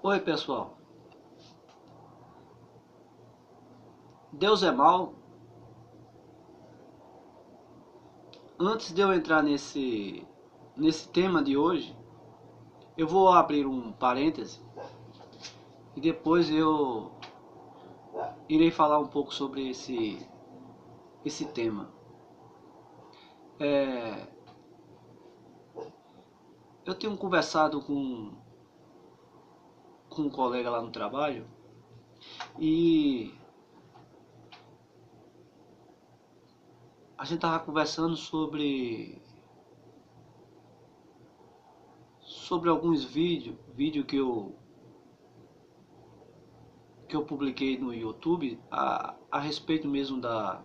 Oi pessoal, Deus é mau. Antes de eu entrar nesse tema de hoje, eu vou abrir um parêntese e depois eu irei falar um pouco sobre esse tema. É, eu tenho conversado com um colega lá no trabalho e a gente estava conversando sobre alguns vídeos que eu publiquei no YouTube a respeito mesmo da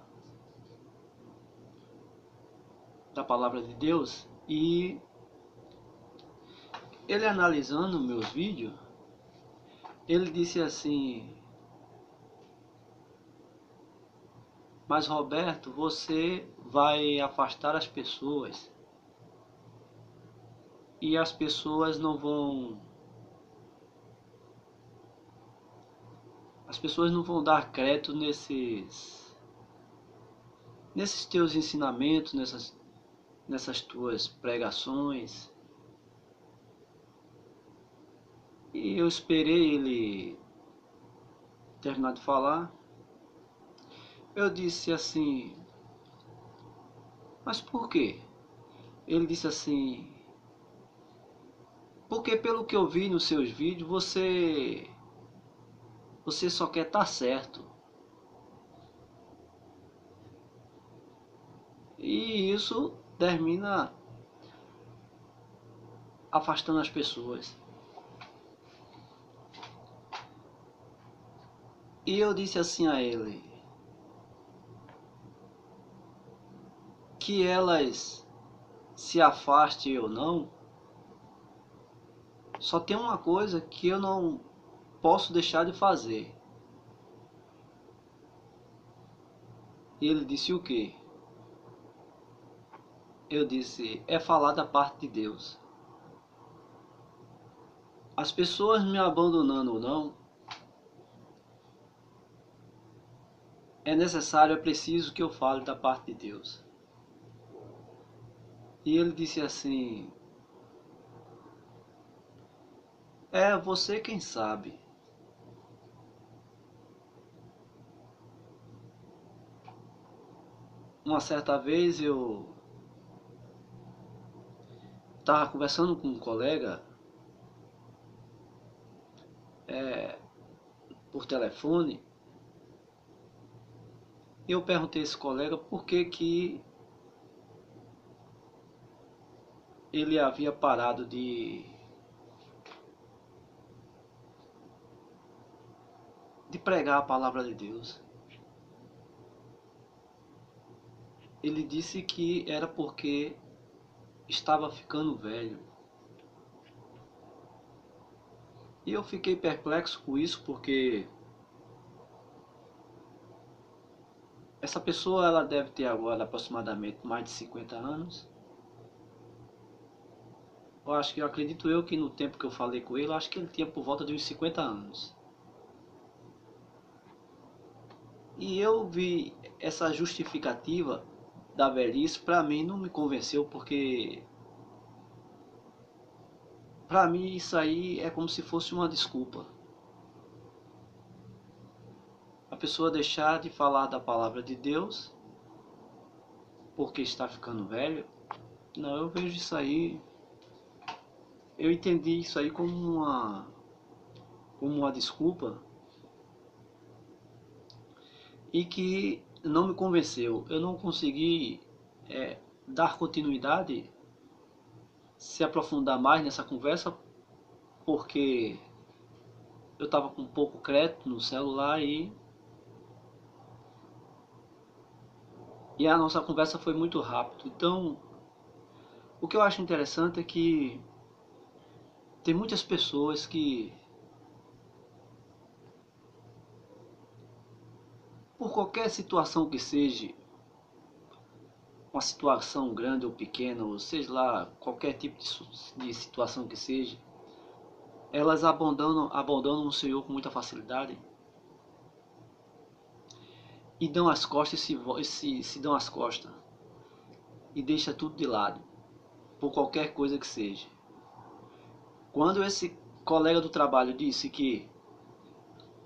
palavra de Deus. E ele analisando meus vídeos, ele disse assim: mas Roberto, você vai afastar as pessoas e as pessoas não vão dar crédito nesses teus ensinamentos, nessas tuas pregações. E eu esperei ele terminar de falar. Eu disse assim: mas por quê? Ele disse assim: porque pelo que eu vi nos seus vídeos, você só quer estar certo. E isso termina afastando as pessoas. E eu disse assim a ele: que elas se afastem ou não, só tem uma coisa que eu não posso deixar de fazer. E ele disse: o quê? Eu disse: é falar da parte de Deus. As pessoas me abandonando ou não, é necessário, é preciso que eu fale da parte de Deus. E ele disse assim: é você quem sabe. Uma certa vez eu estava conversando com um colega por telefone, e eu perguntei a esse colega por que ele havia parado de pregar a palavra de Deus. Ele disse que era porque estava ficando velho. E eu fiquei perplexo com isso, porque essa pessoa ela deve ter agora aproximadamente mais de 50 anos. Eu acredito eu que no tempo que eu falei com ele, eu acho que ele tinha por volta de uns 50 anos. E eu vi essa justificativa da velhice, para mim não me convenceu, porque para mim isso aí é como se fosse uma desculpa. A pessoa deixar de falar da palavra de Deus porque está ficando velho. Não, eu vejo isso aí, eu entendi isso aí como uma desculpa, e que não me convenceu. Eu não consegui dar continuidade, se aprofundar mais nessa conversa, porque eu estava com pouco crédito no celular e a nossa conversa foi muito rápido. Então, o que eu acho interessante é que tem muitas pessoas que, por qualquer situação que seja, uma situação grande ou pequena, ou seja lá, qualquer tipo de situação que seja, elas abandonam o Senhor com muita facilidade e dão as costas se dão as costas e deixa tudo de lado, por qualquer coisa que seja. Quando esse colega do trabalho disse que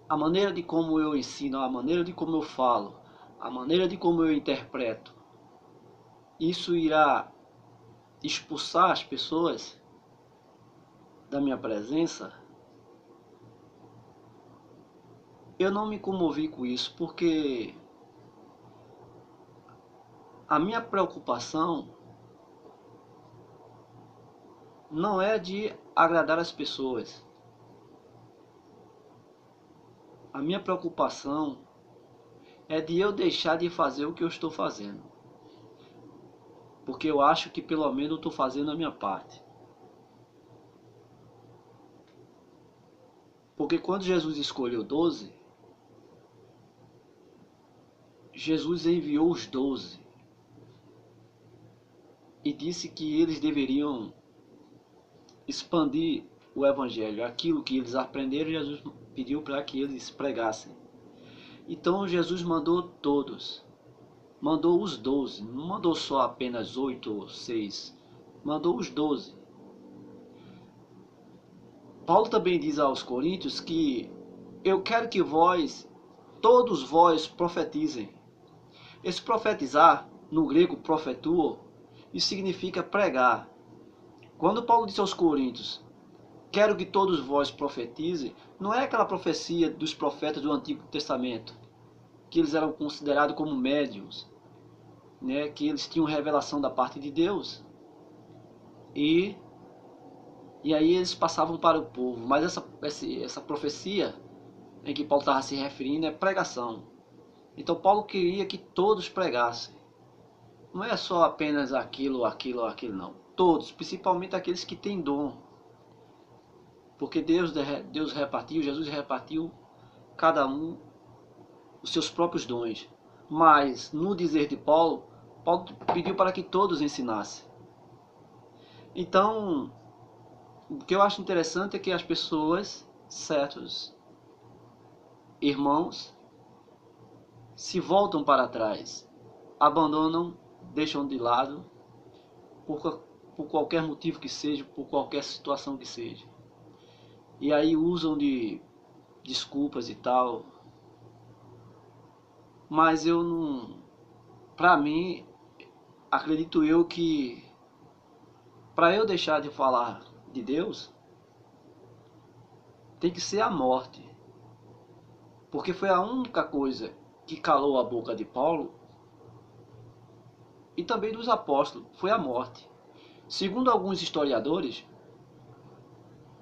a maneira de como eu ensino, a maneira de como eu falo, a maneira de como eu interpreto, isso irá expulsar as pessoas da minha presença, eu não me comovi com isso, porque a minha preocupação não é de agradar as pessoas. A minha preocupação é de eu deixar de fazer o que eu estou fazendo. Porque eu acho que pelo menos eu estou fazendo a minha parte. Porque quando Jesus escolheu 12, Jesus enviou os 12 e disse que eles deveriam expandir o Evangelho. Aquilo que eles aprenderam, Jesus pediu para que eles pregassem. Então Jesus mandou todos. Mandou os 12, não mandou só apenas 8 ou 6, mandou os 12. Paulo também diz aos Coríntios que eu quero que todos vós profetizem. Esse profetizar, no grego profetuo, isso significa pregar. Quando Paulo disse aos Coríntios, quero que todos vós profetizem, não é aquela profecia dos profetas do Antigo Testamento, que eles eram considerados como médiuns, né, que eles tinham revelação da parte de Deus e aí eles passavam para o povo. Mas essa profecia em que Paulo estava se referindo é pregação. Então Paulo queria que todos pregassem. Não é só apenas aquilo, não. Todos, principalmente aqueles que têm dom. Porque Jesus repartiu cada um os seus próprios dons. Mas no dizer de Paulo pediu para que todos ensinassem. Então, o que eu acho interessante é que as pessoas, certos irmãos, se voltam para trás, abandonam, deixam de lado, por qualquer motivo que seja, por qualquer situação que seja. E aí usam de desculpas e tal. Mas eu não... Para mim, acredito eu que para eu deixar de falar de Deus, tem que ser a morte. Porque foi a única coisa que calou a boca de Paulo e também dos apóstolos, foi a morte. Segundo alguns historiadores,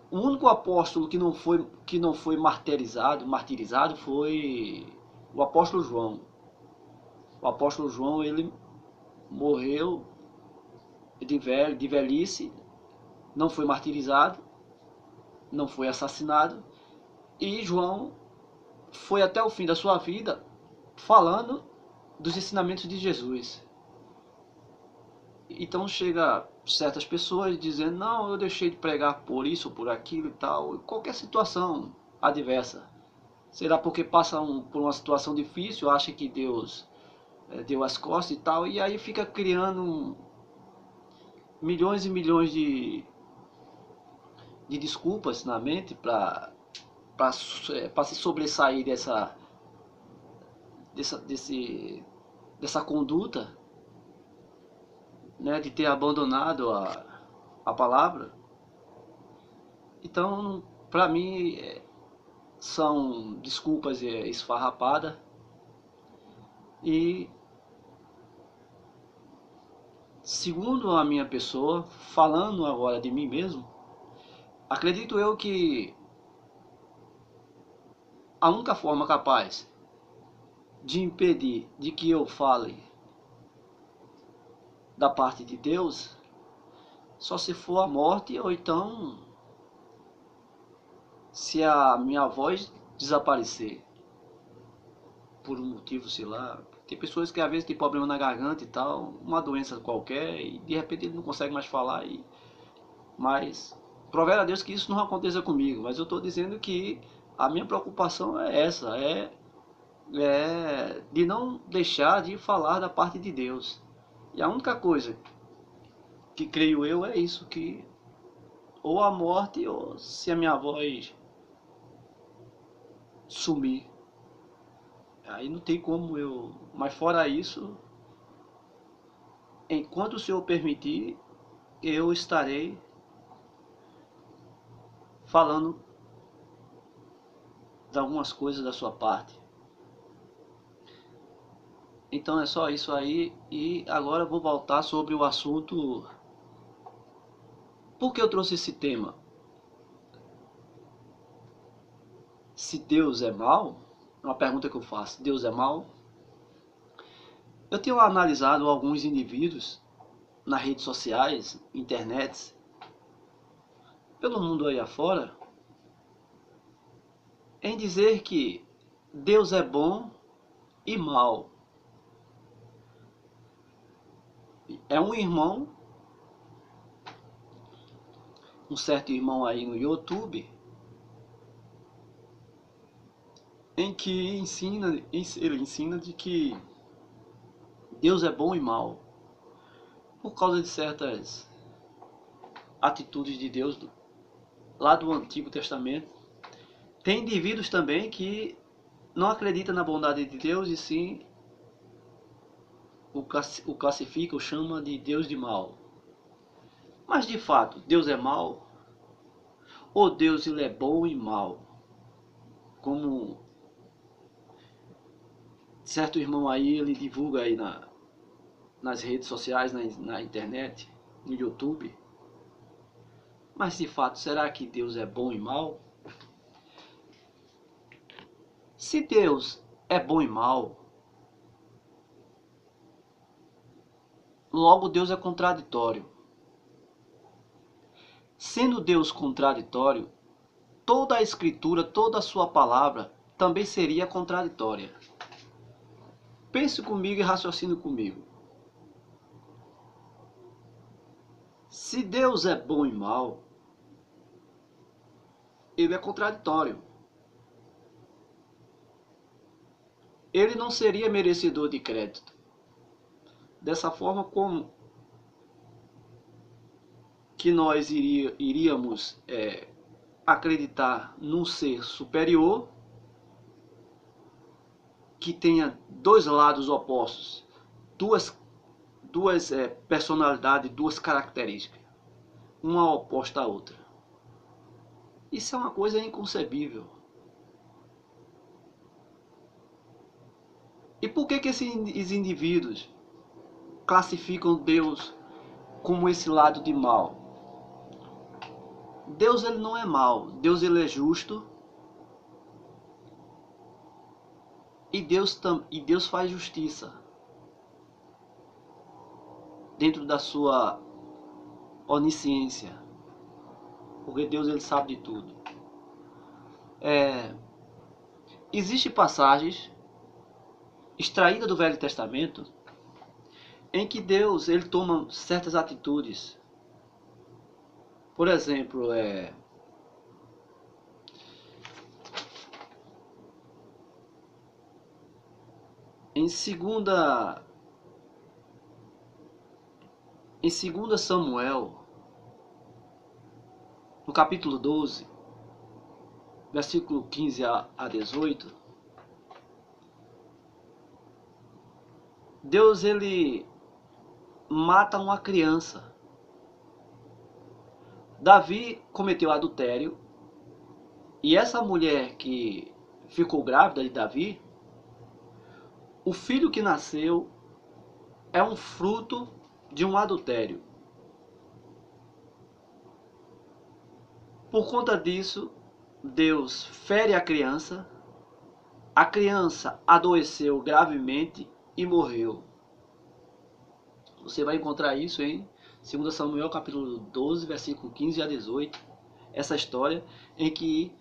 o único apóstolo que não foi martirizado foi o apóstolo João. O apóstolo João, ele morreu de velhice, não foi martirizado, não foi assassinado, e João foi até o fim da sua vida falando dos ensinamentos de Jesus. Então chega certas pessoas dizendo, não, eu deixei de pregar por isso, por aquilo e tal, qualquer situação adversa. Será porque passam por uma situação difícil, acha que Deus deu as costas e tal, e aí fica criando milhões e milhões de desculpas na mente para se sobressair dessa conduta, né, de ter abandonado a palavra. Então, para mim, são desculpas esfarrapadas e, segundo a minha pessoa, falando agora de mim mesmo, acredito eu que a única forma capaz de impedir de que eu fale da parte de Deus, só se for a morte, ou então se a minha voz desaparecer por um motivo, sei lá. Tem pessoas que às vezes têm problema na garganta e tal, uma doença qualquer, e de repente ele não consegue mais falar, mas prover a Deus que isso não aconteça comigo, mas eu estou dizendo que a minha preocupação é essa, é de não deixar de falar da parte de Deus. E a única coisa que creio eu é isso, que ou a morte, ou se a minha voz sumir, aí não tem como eu... Mas fora isso, enquanto o Senhor permitir, eu estarei falando de algumas coisas da sua parte. Então é só isso aí, e agora eu vou voltar sobre o assunto. Por que eu trouxe esse tema? Se Deus é mau, é uma pergunta que eu faço. Deus é mau? Eu tenho analisado alguns indivíduos nas redes sociais, internet, pelo mundo aí afora, em dizer que Deus é bom e mau. É um irmão, um certo irmão aí no YouTube, em que ele ensina de que Deus é bom e mau, por causa de certas atitudes de Deus lá do Antigo Testamento. Tem indivíduos também que não acreditam na bondade de Deus e sim o classifica, o chama de Deus de mal. Mas de fato, Deus é mal? Ou Deus ele é bom e mal? Como certo irmão aí, ele divulga aí nas redes sociais, na internet, no YouTube. Mas de fato, será que Deus é bom e mal? Se Deus é bom e mal, logo Deus é contraditório. Sendo Deus contraditório, toda a escritura, toda a sua palavra também seria contraditória. Pense comigo e raciocine comigo. Se Deus é bom e mal, ele é contraditório. Ele não seria merecedor de crédito. Dessa forma, como que nós iríamos acreditar num ser superior que tenha dois lados opostos, duas personalidades, duas características, uma oposta à outra? Isso é uma coisa inconcebível. E por que esses indivíduos classificam Deus como esse lado de mal? Deus ele não é mal, Deus ele é justo, e Deus faz justiça dentro da sua onisciência, porque Deus ele sabe de tudo. Existem passagens extraídas do Velho Testamento em que Deus ele toma certas atitudes. Por exemplo, em 2 Samuel, no capítulo 12, versículo 15 a 18, Deus ele mata uma criança. Davi cometeu adultério, e essa mulher que ficou grávida de Davi, o filho que nasceu é um fruto de um adultério. Por conta disso, Deus fere a criança adoeceu gravemente e morreu. Você vai encontrar isso em 2 Samuel capítulo 12, versículo 15 a 18. Essa história em que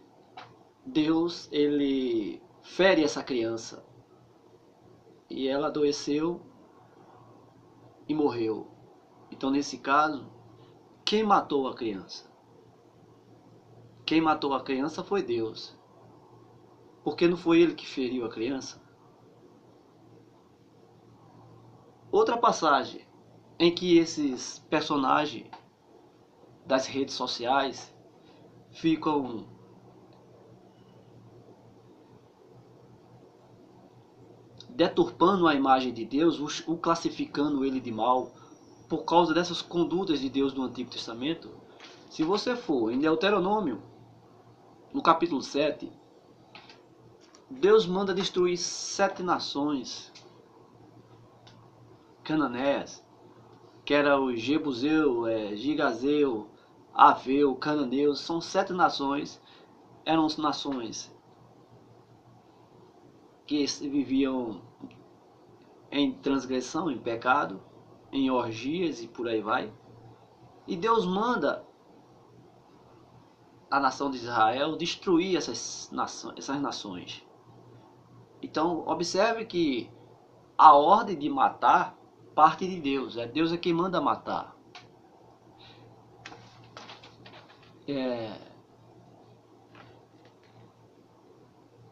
Deus ele fere essa criança e ela adoeceu e morreu. Então nesse caso, quem matou a criança? quem matou a criança foi Deus. Porque não foi ele que feriu a criança. Outra passagem em que esses personagens das redes sociais ficam deturpando a imagem de Deus, o classificando ele de mal, por causa dessas condutas de Deus do Antigo Testamento. Se você for em Deuteronômio, no capítulo 7, Deus manda destruir 7 nações cananeias, que era o Jebuseu, Gigazeu, Aveu, Cananeus. São 7 nações, eram nações que viviam em transgressão, em pecado, em orgias e por aí vai. E Deus manda a nação de Israel destruir essas nações. Então, observe que a ordem de matar parte de Deus. Deus é quem manda matar.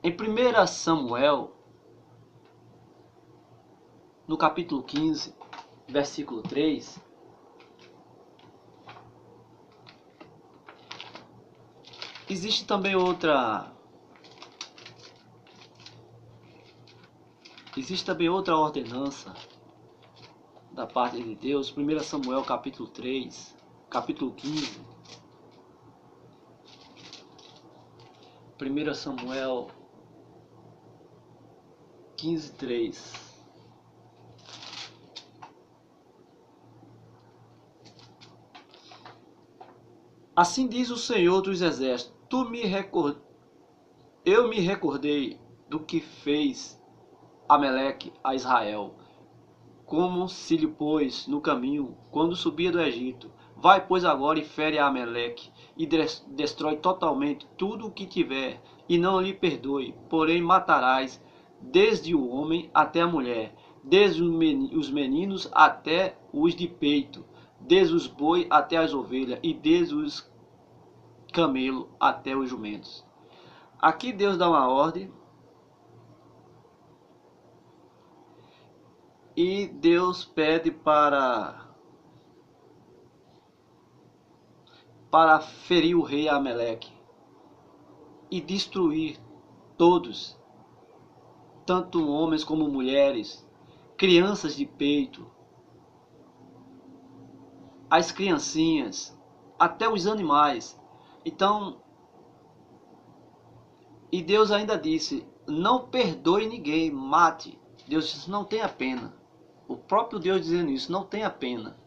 Em 1 Samuel, no capítulo 15, versículo 3, existe também outra ordenança da parte de Deus. 1 Samuel capítulo 3, capítulo 15. 1 Samuel 15, 3. Assim diz o Senhor dos Exércitos: eu me recordei do que fez Ameleque a Israel, como se lhe pôs no caminho quando subia do Egito. Vai, pois, agora e fere a Ameleque, e destrói totalmente tudo o que tiver, e não lhe perdoe. Porém matarás desde o homem até a mulher, desde os meninos até os de peito, desde os boi até as ovelhas, e desde os camelos até os jumentos. Aqui Deus dá uma ordem, e Deus pede para ferir o rei Ameleque e destruir todos, tanto homens como mulheres, crianças de peito, as criancinhas, até os animais. Então, e Deus ainda disse: não perdoe ninguém, mate. Deus disse: não tenha pena. O próprio Deus dizendo isso: não tenha pena.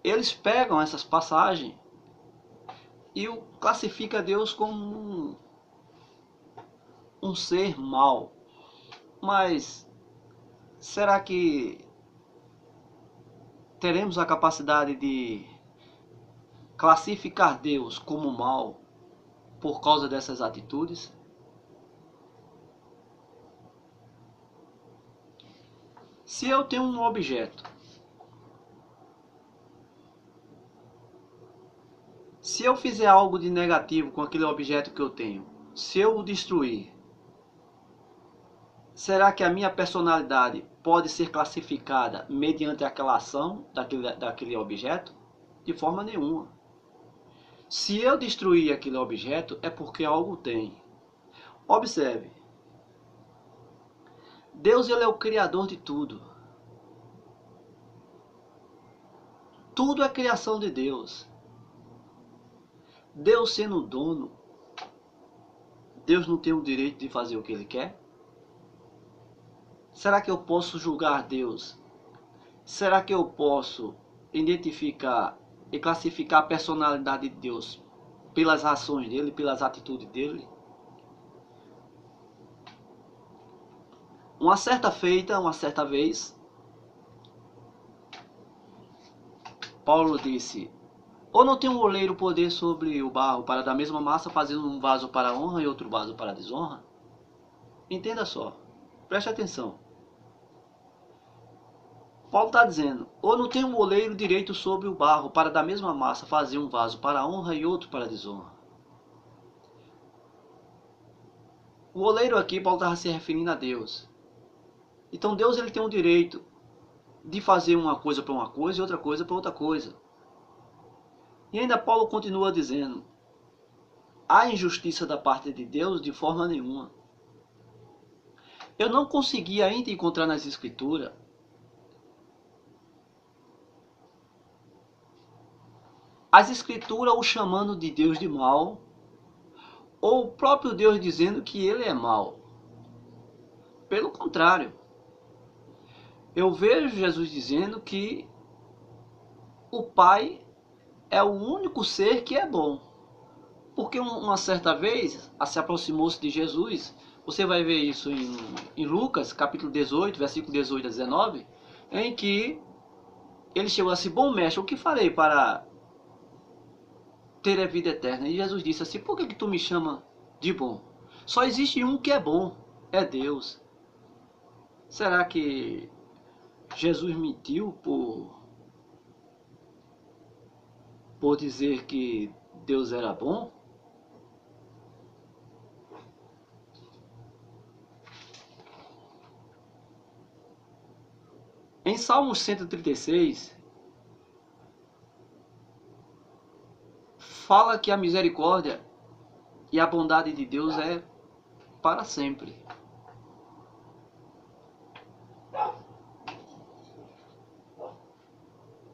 Eles pegam essas passagens e classifica Deus como um ser mau. Mas será que teremos a capacidade de classificar Deus como mau por causa dessas atitudes? Se eu tenho um objeto, se eu fizer algo de negativo com aquele objeto que eu tenho, se eu o destruir, será que a minha personalidade pode ser classificada mediante aquela ação daquele objeto? De forma nenhuma. Se eu destruir aquele objeto, é porque algo tem. Observe. Deus, ele é o criador de tudo. Tudo é criação de Deus. Deus sendo o dono, Deus não tem o direito de fazer o que ele quer? Será que eu posso julgar Deus? Será que eu posso identificar e classificar a personalidade de Deus pelas ações dele, pelas atitudes dele? Uma certa vez, Paulo disse: ou não tem um oleiro poder sobre o barro para da mesma massa fazer um vaso para a honra e outro vaso para a desonra? Entenda só, preste atenção. Paulo está dizendo, ou não tem um oleiro direito sobre o barro para da mesma massa fazer um vaso para a honra e outro para a desonra. O oleiro aqui, Paulo estava se referindo a Deus. Então Deus ele tem o direito de fazer uma coisa para uma coisa e outra coisa para outra coisa. E ainda Paulo continua dizendo, há injustiça da parte de Deus de forma nenhuma. Eu não consegui ainda encontrar nas Escrituras as Escrituras o chamando de Deus de mal, ou o próprio Deus dizendo que ele é mal. Pelo contrário, eu vejo Jesus dizendo que o Pai é o único ser que é bom. Porque uma certa vez, se aproximou-se de Jesus, você vai ver isso em Lucas, capítulo 18, versículo 18 a 19, em que ele chegou assim, bom mestre, o que farei para ter a vida eterna? E Jesus disse assim, por que tu me chama de bom? Só existe um que é bom, é Deus. Será que Jesus mentiu por dizer que Deus era bom? Em Salmos 136, fala que a misericórdia e a bondade de Deus é para sempre.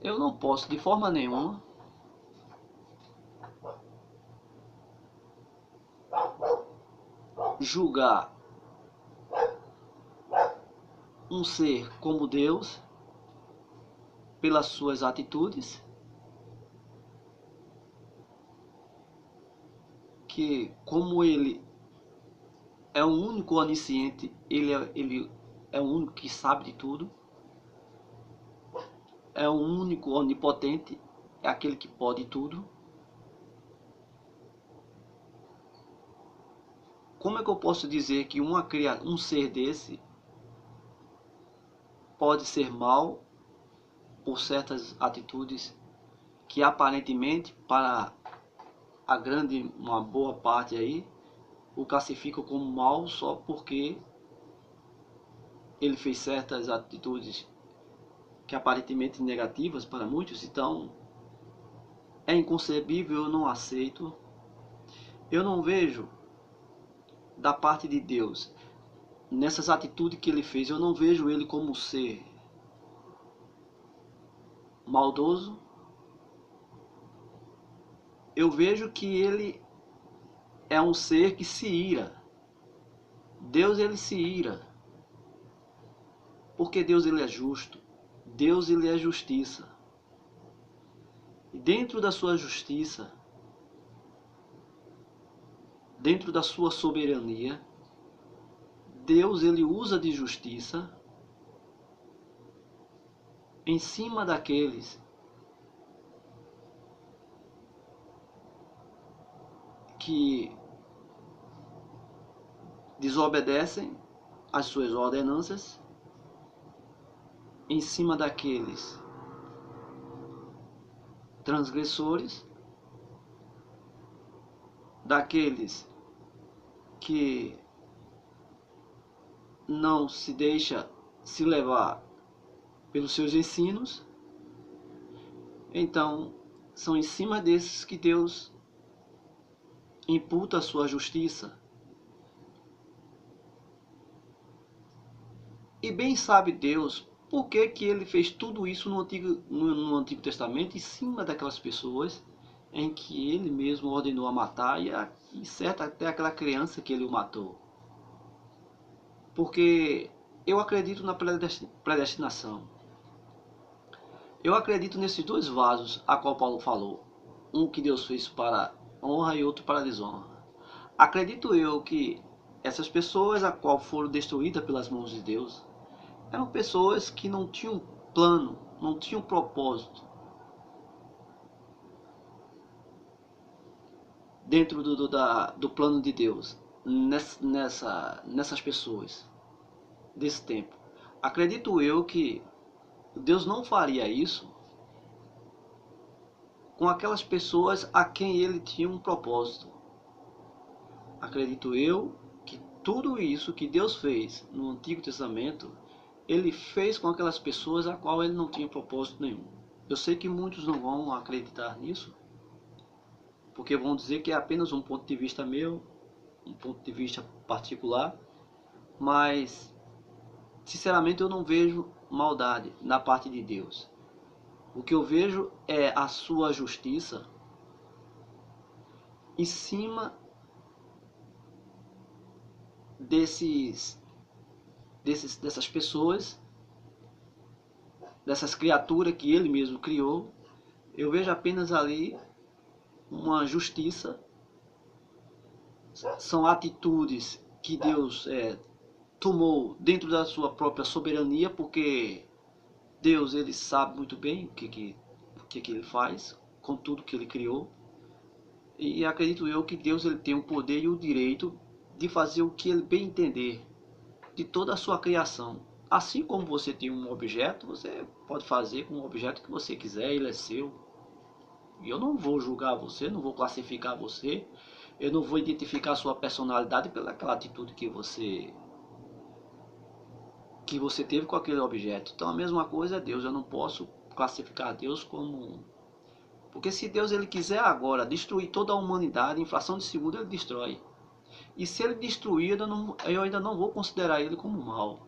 Eu não posso, de forma nenhuma, julgar um ser como Deus pelas suas atitudes, que como ele é o único onisciente, ele é o único que sabe de tudo, é o único onipotente, é aquele que pode tudo. Como é que eu posso dizer que um ser desse pode ser mal por certas atitudes que aparentemente para uma boa parte aí, o classificam como mal só porque ele fez certas atitudes que aparentemente negativas para muitos? Então é inconcebível, eu não aceito. Eu não vejo da parte de Deus nessas atitudes que ele fez, eu não vejo ele como ser maldoso. Eu vejo que ele é um ser que se ira. Deus ele se ira. Porque Deus ele é justo. Deus ele é justiça. E dentro da sua justiça, dentro da sua soberania, Deus ele usa de justiça em cima daqueles que desobedecem às suas ordenanças, em cima daqueles transgressores, daqueles que não se deixa se levar pelos seus ensinos. Então, são em cima desses que Deus imputa a sua justiça. E bem sabe Deus por que que ele fez tudo isso no Antigo Testamento, em cima daquelas pessoas em que ele mesmo ordenou a matar, e certo até aquela criança que ele o matou. Porque eu acredito na predestinação. Eu acredito nesses dois vasos a qual Paulo falou. Um que Deus fez para honra e outro para desonra. Acredito eu que essas pessoas a qual foram destruídas pelas mãos de Deus eram pessoas que não tinham plano, não tinham propósito dentro do plano de Deus nessas pessoas desse tempo. Acredito eu que Deus não faria isso com aquelas pessoas a quem ele tinha um propósito. Acredito eu que tudo isso que Deus fez no Antigo Testamento, ele fez com aquelas pessoas a qual ele não tinha propósito nenhum. Eu sei que muitos não vão acreditar nisso, porque vão dizer que é apenas um ponto de vista meu, um ponto de vista particular, mas sinceramente eu não vejo maldade na parte de Deus. O que eu vejo é a sua justiça em cima dessas pessoas, dessas criaturas que ele mesmo criou. Eu vejo apenas ali uma justiça. São atitudes que Deus tomou dentro da sua própria soberania, porque Deus ele sabe muito bem o que ele faz com tudo que ele criou. E acredito eu que Deus ele tem o poder e o direito de fazer o que ele bem entender de toda a sua criação. Assim como você tem um objeto, você pode fazer com o objeto que você quiser, ele é seu. E eu não vou julgar você, não vou classificar você, eu não vou identificar a sua personalidade pelaquela atitude que você teve com aquele objeto. Então a mesma coisa é Deus, eu não posso classificar Deus como... Porque se Deus ele quiser agora destruir toda a humanidade, em fração de segundo ele destrói. E se ele destruir, eu ainda não vou considerar ele como mal.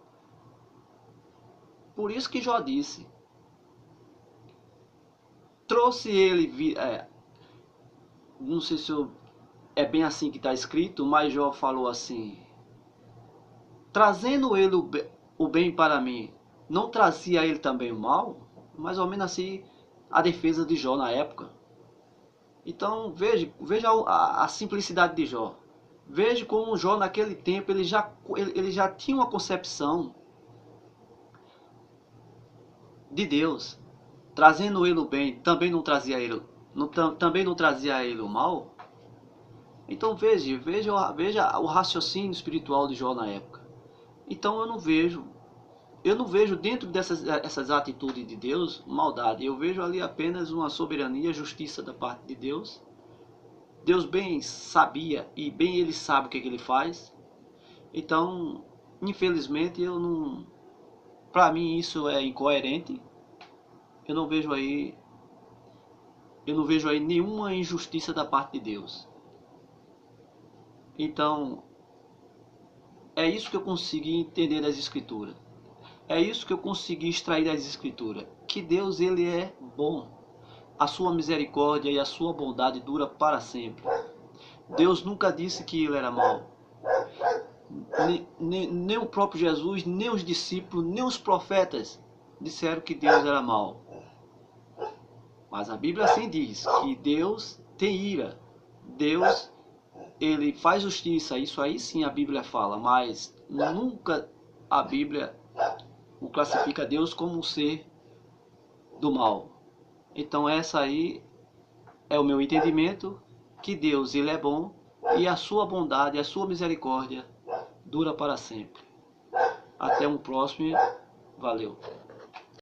Por isso que Jó disse, trouxe ele, não sei se é bem assim que está escrito, mas Jó falou assim, trazendo ele o bem para mim, não trazia ele também o mal? Mais ou menos assim a defesa de Jó na época. Então veja a simplicidade de Jó. Veja como Jó naquele tempo ele já tinha uma concepção de Deus. Trazendo ele o bem, também não trazia ele, também não trazia a ele o mal. Então veja o raciocínio espiritual de Jó na época. Então eu não vejo dentro essas atitudes de Deus maldade. Eu vejo ali apenas uma soberania, justiça da parte de Deus. Deus bem sabia e bem ele sabe o que ele faz. Então, infelizmente, para mim isso é incoerente. Eu não vejo aí nenhuma injustiça da parte de Deus. Então, é isso que eu consegui entender das Escrituras. É isso que eu consegui extrair das Escrituras. Que Deus ele é bom. A sua misericórdia e a sua bondade dura para sempre. Deus nunca disse que ele era mau. Nem o próprio Jesus, nem os discípulos, nem os profetas disseram que Deus era mau. Mas a Bíblia assim diz que Deus tem ira. Deus ele faz justiça. Isso aí sim a Bíblia fala. Mas nunca a Bíblia o classifica Deus como um ser do mal. Então essa aí é o meu entendimento, que Deus ele é bom e a sua bondade, a sua misericórdia dura para sempre. Até um próximo, valeu.